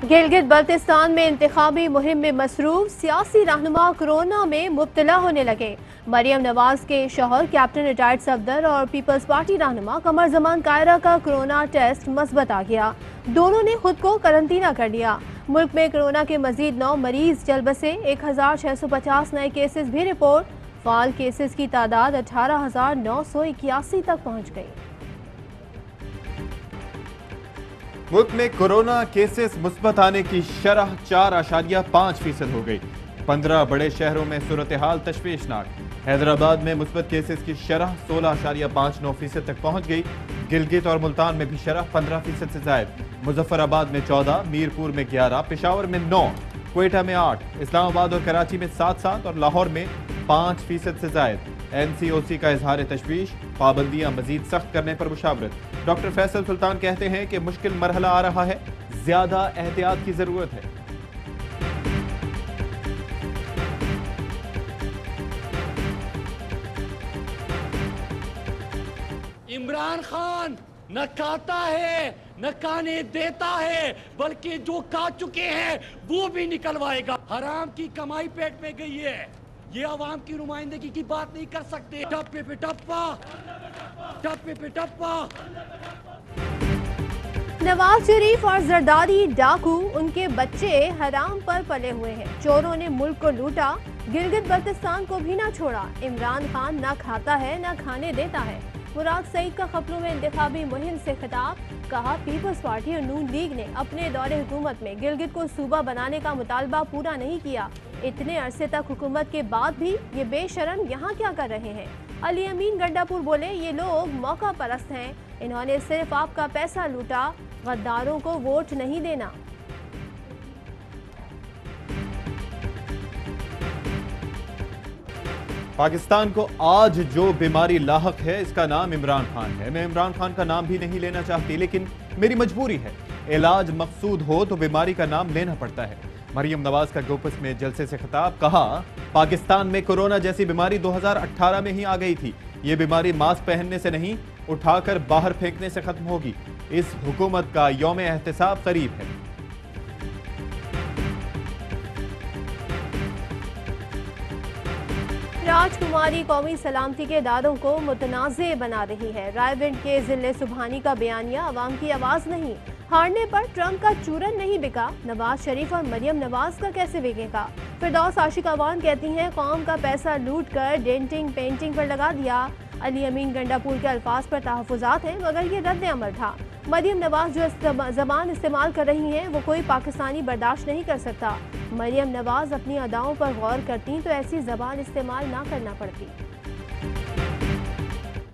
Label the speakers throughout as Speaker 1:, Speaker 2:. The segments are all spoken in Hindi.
Speaker 1: गिलगित बल्तिस्तान में इंतखाबी मुहिम में मसरूफ सियासी रहनुमा कोरोना में मुब्तला होने लगे। मरियम नवाज के शौहर कैप्टन रिटायर्ड सफदर और पीपल्स पार्टी रहनुमा कमर जमान कायरा का कोरोना टेस्ट मस्बत आ गया। दोनों ने खुद को करंतना कर लिया। मुल्क में कोरोना के मजीद 9 मरीज चल बसे। 1650 नए केसेस भी रिपोर्ट। फाल केसेस की तादाद 18,981 तक पहुँच गई।
Speaker 2: मुल्क में कोरोना केसेस मुस्बत आने की शरह 4.5% हो गई। 15 बड़े शहरों में सूरत हाल तशवीशनाक। हैदराबाद में मुस्बत केसेस की शरह 16.59% तक पहुंच गई। गिलगित और मुल्तान में भी शरह 15% से जायद। मुजफ्फराबाद में 14, मीरपुर में 11, पेशावर में 9, क्वेटा में 8, इस्लामाबाद और कराची में 7 और लाहौर में 5% से जायद। NCOC का इजहार तशवीश, पाबंदियां मजीद सख्त करने पर मुशावरत। डॉक्टर फैसल सुल्तान कहते हैं कि मुश्किल मरहला आ रहा है, ज्यादा एहतियात की जरूरत है।
Speaker 3: इमरान खान न खाता है न खाने देता है, बल्कि जो खा चुके हैं वो भी निकलवाएगा। हराम की कमाई पेट में गई है, ये अवाम की नुमाइंदगी की बात नहीं कर सकते। टप्पे पे टप्पा, टप्पे पे टप्पा।
Speaker 1: नवाज शरीफ और जरदारी डाकू उनके बच्चे हराम पर पले हुए हैं। चोरों ने मुल्क को लूटा, गिलगित बल्तिस्तान को भी ना छोड़ा। इमरान खान ना खाता है ना खाने देता है। मुराद सईद का खपलों में इंतखाबी मुहिम से खिताब। कहा, पीपल्स पार्टी और नून लीग ने अपने दौरे हुकूमत में गिलगित को सूबा बनाने का मुतालबा पूरा नहीं किया। इतने अरसे तक हुकूमत के बाद भी ये बेशरम यहाँ क्या कर रहे हैं। अली अमीन गंडापुर बोले, ये लोग मौका परस्त हैं, इन्होंने सिर्फ आपका पैसा लूटा, गद्दारों को वोट नहीं देना।
Speaker 2: पाकिस्तान को आज जो बीमारी लाहक है इसका नाम इमरान खान है। मैं इमरान खान का नाम भी नहीं लेना चाहती, लेकिन मेरी मजबूरी है। इलाज मकसूद हो तो बीमारी का नाम लेना पड़ता है। मरियम नवाज का गोपस में जलसे से खिताब। कहा, पाकिस्तान में कोरोना जैसी बीमारी 2018 में ही आ गई थी। ये बीमारी मास्क पहनने से नहीं, उठाकर बाहर फेंकने से खत्म होगी। इस हुकूमत का यौम एहतिसाब करीब है।
Speaker 1: राजकुमारी कौमी सलामती के दादों को मुतनाज़े बना रही है। रायविंड के जिले सुबहानी का बयानिया अवाम की आवाज़ नहीं। हारने पर ट्रंप का चूरन नहीं बिका, नवाज शरीफ और मरियम नवाज का कैसे बिकेगा। फिरदौस आशिक अवान कहती हैं, कौम का पैसा लूट कर डेंटिंग पेंटिंग पर लगा दिया। अली अमीन गंडापुर के अल्फाज पर तहफ़्फ़ुज़ात हैं, मगर ये रद्द अमल था। मरियम नवाज जो ज़बान इस्तेमाल कर रही हैं वो कोई पाकिस्तानी बर्दाश्त नहीं कर सकता। मरियम नवाज अपनी अदाओं पर गौर करती तो ऐसी ज़बान इस्तेमाल ना करना पड़ती।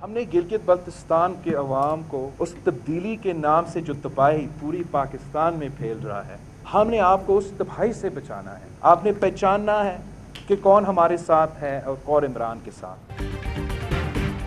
Speaker 4: हमने गिलगित बल्तिस्तान के अवाम को उस तब्दीली के नाम से जो तबाही पूरी पाकिस्तान में फैल रहा है, हमने आपको उस तबाही से बचाना है। आपने पहचानना है कि कौन हमारे साथ है और कौन इमरान के साथ।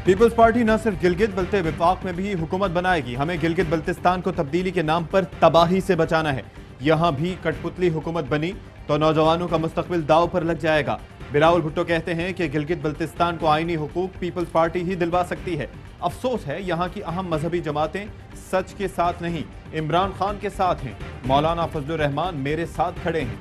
Speaker 2: पीपल्स पार्टी न सिर्फ गिलगित बल्कि विफाक में भी हुकूमत बनाएगी। हमें गिलगित बल्तिस्तान को तब्दीली के नाम पर तबाही से बचाना है। यहाँ भी कठपुतली हुकूमत बनी तो नौजवानों का मुस्तकबिल दाव पर लग जाएगा। बिलावल भुट्टो कहते हैं कि गिलगित बल्तिस्तान को आईनी हुकूक पीपल्स पार्टी ही दिलवा सकती है। अफसोस है यहाँ की अहम मजहबी जमातें सच के साथ नहीं, इमरान खान के साथ हैं। मौलाना फजलुर रहमान मेरे साथ खड़े हैं।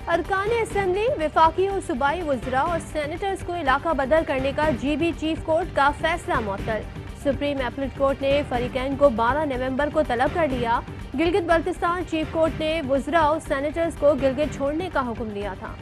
Speaker 1: अरकान असेंबली, वफाकी और सूबाई वज़रा और सेनेटर्स को इलाका बदल करने का GB चीफ कोर्ट का फैसला मुअत्तल। सुप्रीम अपीलेट कोर्ट ने फरीकैन को 12 नवंबर को तलब कर लिया। गिलगित बल्तिस्तान चीफ कोर्ट ने वज़रा और सेनेटर्स को गिलगित छोड़ने का हुक्म दिया था।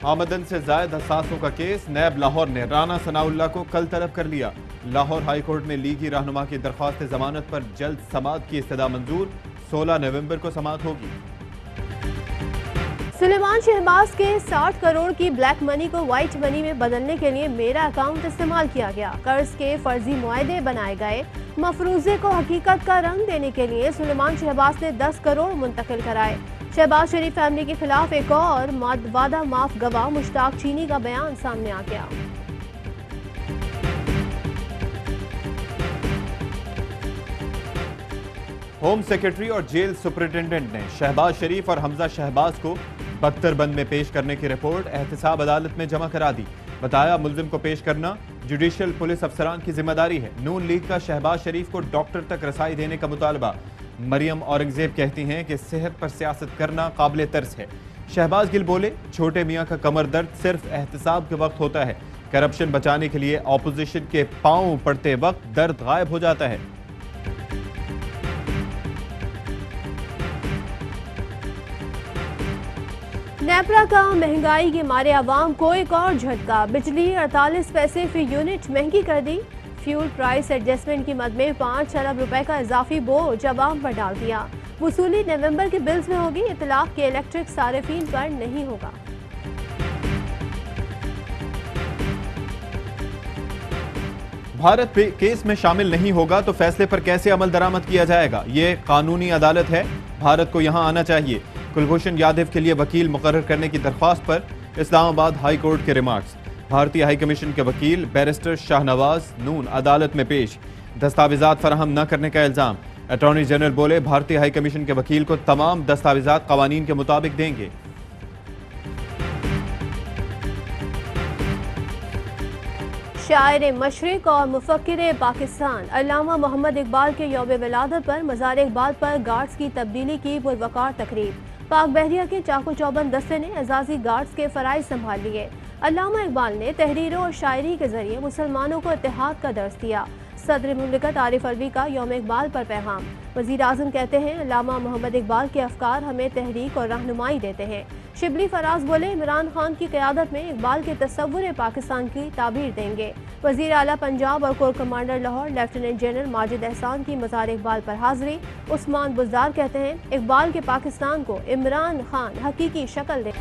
Speaker 2: आमदन से जायद असासों का केस, नैब लाहौर ने राना सनाउल्लाह को कल तलब कर लिया। लाहौर हाई कोर्ट में लीगी रहनुमा की दरख्वास्त जमानत पर जल्द समाअत की इस्तदा मंजूर। 16 नवंबर को समाअत होगी।
Speaker 1: सुलेमान शहबाज के 60 करोड़ की ब्लैक मनी को व्हाइट मनी में बदलने के लिए मेरा अकाउंट इस्तेमाल किया गया। कर्ज के फर्जी मुआहदे बनाए गए। मफरूजे को हकीकत का रंग देने के लिए सुलेमान शहबाज ने 10 करोड़ मुंतकिल कराए। शहबाज शरीफ फैमिली के खिलाफ एक और वादा माफ गवाह मुश्ताक चीनी का बयान सामने आ गया।
Speaker 2: होम सेक्रेटरी और जेल सुपरिटेंडेंट ने शहबाज शरीफ और हमजा शहबाज को बख्तरबंद में पेश करने की रिपोर्ट एहतसाब अदालत में जमा करा दी। बताया मुलजिम को पेश करना जुडिशियल पुलिस अफसरान की जिम्मेदारी है। नून लीग का शहबाज शरीफ को डॉक्टर तक रसाई देने का मुतालबा। मरियम औरंगजेब कहती हैं कि सेहत पर सियासत करना काबिल तर्स है। शहबाज गिल बोले, छोटे मियां का कमर दर्द सिर्फ एहतसाब के वक्त होता है। करप्शन बचाने के लिए ऑपोजिशन के पांव पड़ते वक्त दर्द गायब हो जाता है।
Speaker 1: नेपरा का महंगाई के मारे आवाम को एक और झटका। बिजली 48 पैसे फी यूनिट महंगी कर दी। फ्यूल प्राइस एडजस्टमेंट की मद में 5 अरब रुपए का इजाफी बोझ आवाम पर डाल दिया। वसूली नवंबर के बिल्स में होगी, इतलाक के इलेक्ट्रिक सारिफीन पर नहीं होगा।
Speaker 2: भारत पे केस में शामिल नहीं होगा तो फैसले पर कैसे अमल दरामद किया जाएगा? ये कानूनी अदालत है, भारत को यहां आना चाहिए। कुलभूषण यादव के लिए वकील मुकर्रर करने की दरख्वास्त पर इस्लामाबाद हाई कोर्ट के रिमार्क्स। भारतीय हाई कमीशन के वकील बैरिस्टर शाहनवाज नून अदालत में पेश। दस्तावेजात फराहम न करने का इल्जाम। अटॉर्नी जनरल बोले, भारतीय हाई कमीशन के वकील को तमाम दस्तावेजात कवानीन के मुताबिक देंगे।
Speaker 1: शायर मशरिक और मुफक्किर पाकिस्तान अल्लामा मोहम्मद इकबाल के यौम विलादत पर मज़ार इकबाल पर गार्ड्स की तब्दीली की पुरवकार तकरीब। पाक बहरिया के चाको चौबंद दस्ते ने एजाजी गार्ड्स के फराइज संभाल लिए। अल्लामा इकबाल ने तहरीरों और शायरी के जरिए मुसलमानों को इत्तेहाद का दर्स दिया। सदर मुमलिकत आरिफ अलवी का यौम इकबाल पर पैगाम। वज़ीर आज़म कहते हैं, अल्लामा मोहम्मद इकबाल के अफकार हमें तहरीक और रहनुमाई देते हैं। शिबली फराज बोले, इमरान खान की क़यादत में इकबाल के तस्वुर पाकिस्तान की ताबीर देंगे। वज़ीर आला पंजाब और core commander Lahore lieutenant general Majid एहसान की मज़ार इकबाल पर हाजिरी। उस्मान बुज़दार कहते हैं, इकबाल के पाकिस्तान को इमरान खान हकीकी शक्ल दे।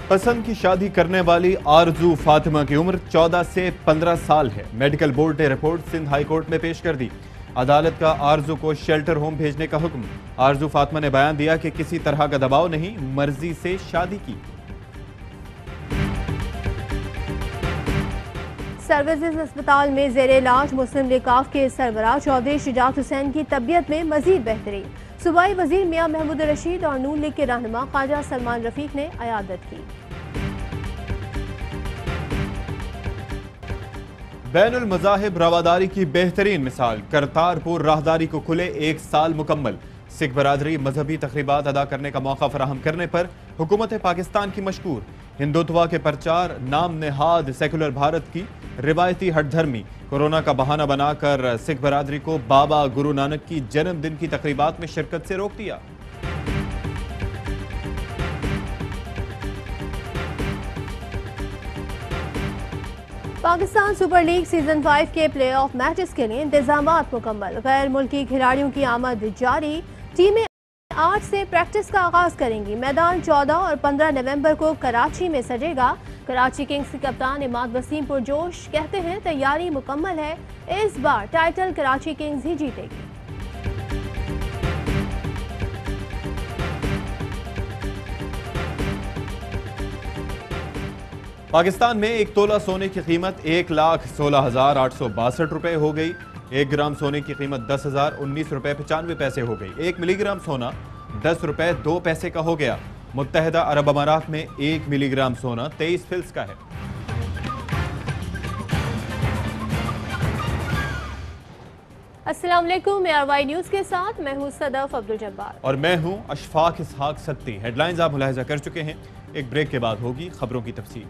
Speaker 2: पसंद की शादी करने वाली आरजू फातिमा की उम्र 14 से 15 साल है। मेडिकल बोर्ड ने रिपोर्ट सिंध हाई कोर्ट में पेश कर दी। अदालत का आरजू को शेल्टर होम भेजने का हुक्म। आरजू फातिमा ने बयान दिया कि किसी तरह का दबाव नहीं, मर्जी से शादी की।
Speaker 1: सर्विसेज अस्पताल में जेर इलाज मुस्लिम लीग काफ के सरबराह चौधरी शुजात हुसैन की तबीयत में मजीद बेहतरी। सूबाई वजीर मियां महमूद रशीद और नून लीग के रहनुमा ख्वाजा सलमान रफीक ने अयादत की।
Speaker 2: बैनुल मज़ाहिब रवादारी की बेहतरीन मिसाल। करतारपुर राहदारी को खुले 1 साल मुकम्मल। सिख बरादरी मजहबी तकरीबात अदा करने का मौका फराहम करने पर हुकूमत पाकिस्तान की मशकूर। हिंदुत्वा के प्रचार नाम नेहाद सेकुलर भारत की रिवायती हटधर्मी। कोरोना का बहाना बनाकर सिख बरादरी को बाबा गुरु नानक की जन्मदिन की तकरीबात में शिरकत से रोक दिया।
Speaker 1: पाकिस्तान सुपर लीग सीजन 5 के प्ले ऑफ मैचेस के लिए इंतजामात मुकम्मल। गैर मुल्की खिलाड़ियों की आमद जारी। टीमें 8 से प्रैक्टिस का आगाज करेंगी। मैदान 14 और 15 नवंबर को कराची में सजेगा। कराची किंग्स के कप्तान इमाद वसीम पुरजोश कहते हैं, तैयारी मुकम्मल है, इस बार टाइटल कराची किंग्स ही जीतेगी।
Speaker 2: पाकिस्तान में 1 तोला सोने की कीमत 1,16,862 रुपए हो गई। 1 ग्राम सोने की कीमत 10,019 रुपए 95 पैसे हो गई। 1 मिलीग्राम सोना 10 रुपए 2 पैसे का हो गया। मुत्तहिदा अरब अमारात में 1 मिलीग्राम सोना 23 फिल्स का है।
Speaker 1: अस्सलाम वालेकुम, मैं आरवाई न्यूज के साथ मैं हूं सदफ अब्दुल जब्बार
Speaker 2: और मैं हूं अशफाक इसहाक सत्ती। हेडलाइंस आप मुलाहिजा कर चुके हैं। एक ब्रेक के बाद होगी खबरों की तफसील।